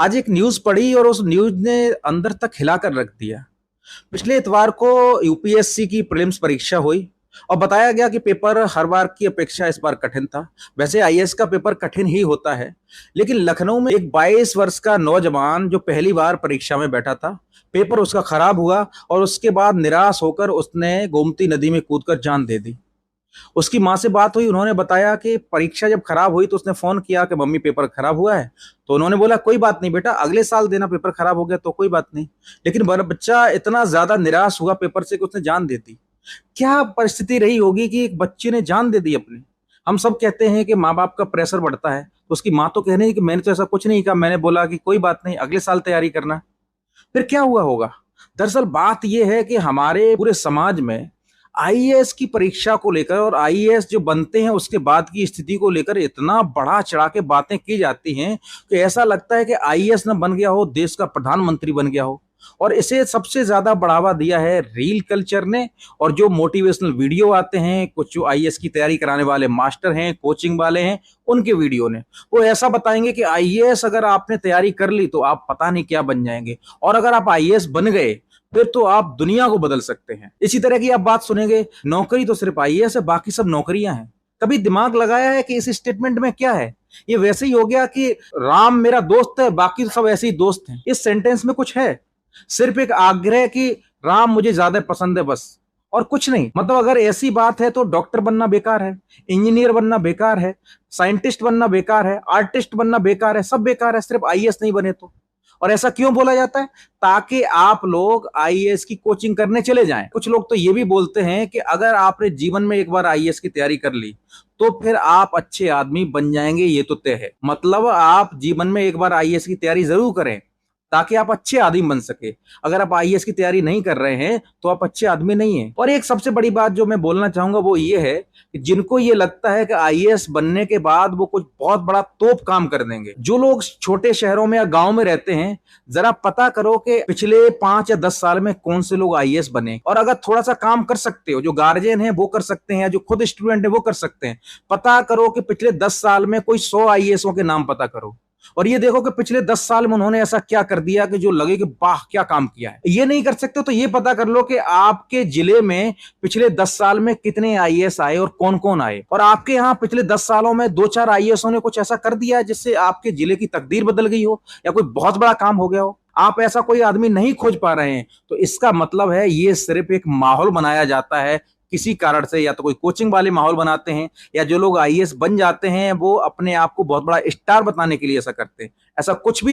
आज एक न्यूज पढ़ी और उस न्यूज ने अंदर तक हिला कर रख दिया। पिछले इतवार को यूपीएससी की प्रीलिम्स परीक्षा हुई और बताया गया कि पेपर हर बार की अपेक्षा इस बार कठिन था। वैसे आईएएस का पेपर कठिन ही होता है, लेकिन लखनऊ में एक 22 वर्ष का नौजवान जो पहली बार परीक्षा में बैठा था, पेपर उसका खराब हुआ और उसके बाद निराश होकर उसने गोमती नदी में कूदकर जान दे दी। उसकी माँ से बात हुई, उन्होंने बताया कि परीक्षा जब खराब हुई तो उसने फोन किया कि मम्मी पेपर खराब हुआ है। तो उन्होंने बोला कोई बात नहीं बेटा, अगले साल देना, पेपर खराब हो गया तो कोई बात नहीं। लेकिन बच्चा इतना ज्यादा निराश हुआ पेपर से कि उसने जान दे दी। क्या परिस्थिति रही होगी कि एक बच्चे ने जान दे दी अपनी। हम सब कहते हैं कि माँ बाप का प्रेशर बढ़ता है, तो उसकी माँ तो कह रही है कि मैंने तो ऐसा कुछ नहीं कहा, मैंने बोला कि कोई बात नहीं, अगले साल तैयारी करना। फिर क्या हुआ होगा? दरअसल बात यह है कि हमारे पूरे समाज में आईएएस की परीक्षा को लेकर और आईएएस जो बनते हैं उसके बाद की स्थिति को लेकर इतना बढ़ा चढ़ा के बातें की जाती हैं कि ऐसा लगता है कि आईएएस न बन गया हो, देश का प्रधानमंत्री बन गया हो। और इसे सबसे ज्यादा बढ़ावा दिया है रील कल्चर ने। और जो मोटिवेशनल वीडियो आते हैं, कुछ जो आईएएस की तैयारी कराने वाले मास्टर हैं, कोचिंग वाले हैं, उनके वीडियो ने वो ऐसा बताएंगे कि आईएएस अगर आपने तैयारी कर ली तो आप पता नहीं क्या बन जाएंगे, और अगर आप आईएएस बन गए फिर तो आप दुनिया को बदल सकते हैं। इसी तरह की आप बात सुनेंगे, नौकरी तो सिर्फ आईएएस है, बाकी सब नौकरियां हैं। कभी दिमाग लगाया है कि इस स्टेटमेंट में क्या है? ये वैसे ही हो गया कि राम मेरा दोस्त है, बाकी सब ऐसे ही दोस्त हैं। इस सेंटेंस में कुछ है? सिर्फ एक आग्रह कि राम मुझे ज्यादा पसंद है, बस, और कुछ नहीं। मतलब अगर ऐसी बात है तो डॉक्टर बनना बेकार है, इंजीनियर बनना बेकार है, साइंटिस्ट बनना बेकार है, आर्टिस्ट बनना बेकार है, सब बेकार है, सिर्फ आईएएस नहीं बने तो। और ऐसा क्यों बोला जाता है? ताकि आप लोग आईएएस की कोचिंग करने चले जाएं। कुछ लोग तो ये भी बोलते हैं कि अगर आपने जीवन में एक बार आईएएस की तैयारी कर ली तो फिर आप अच्छे आदमी बन जाएंगे, ये तो तय है। मतलब आप जीवन में एक बार आईएएस की तैयारी जरूर करें ताकि आप अच्छे आदमी बन सके। अगर आप आईएएस की तैयारी नहीं कर रहे हैं तो आप अच्छे आदमी नहीं हैं। और एक सबसे बड़ी बात जो मैं बोलना चाहूंगा वो ये है कि जिनको ये लगता है कि आईएएस बनने के बाद वो कुछ बहुत बड़ा तोप काम कर देंगे, जो लोग छोटे शहरों में या गांव में रहते हैं, जरा पता करो कि पिछले 5 या 10 साल में कौन से लोग आईएएस बने। और अगर थोड़ा सा काम कर सकते हो, जो गार्जियन है वो कर सकते हैं, या जो खुद स्टूडेंट है वो कर सकते हैं, पता करो कि पिछले 10 साल में कोई 100 आईएएसओं के नाम पता करो। और ये देखो कि पिछले 10 साल में उन्होंने ऐसा क्या कर दिया कि जो लगे कि वाह क्या काम किया है। ये नहीं कर सकते तो ये पता कर लो कि आपके जिले में पिछले 10 साल में कितने आईएएस आए और कौन कौन आए, और आपके यहाँ पिछले 10 सालों में 2-4 आईएएसओं ने कुछ ऐसा कर दिया है जिससे आपके जिले की तकदीर बदल गई हो या कोई बहुत बड़ा काम हो गया हो। आप ऐसा कोई आदमी नहीं खोज पा रहे हैं तो इसका मतलब है ये सिर्फ एक माहौल बनाया जाता है किसी कारण से। या तो कोई कोचिंग वाले माहौल बनाते हैं, या जो लोग आईएएस बन जाते हैं वो अपने आप को बहुत बड़ा स्टार बताने के लिए ऐसा करते हैं। ऐसा कुछ भी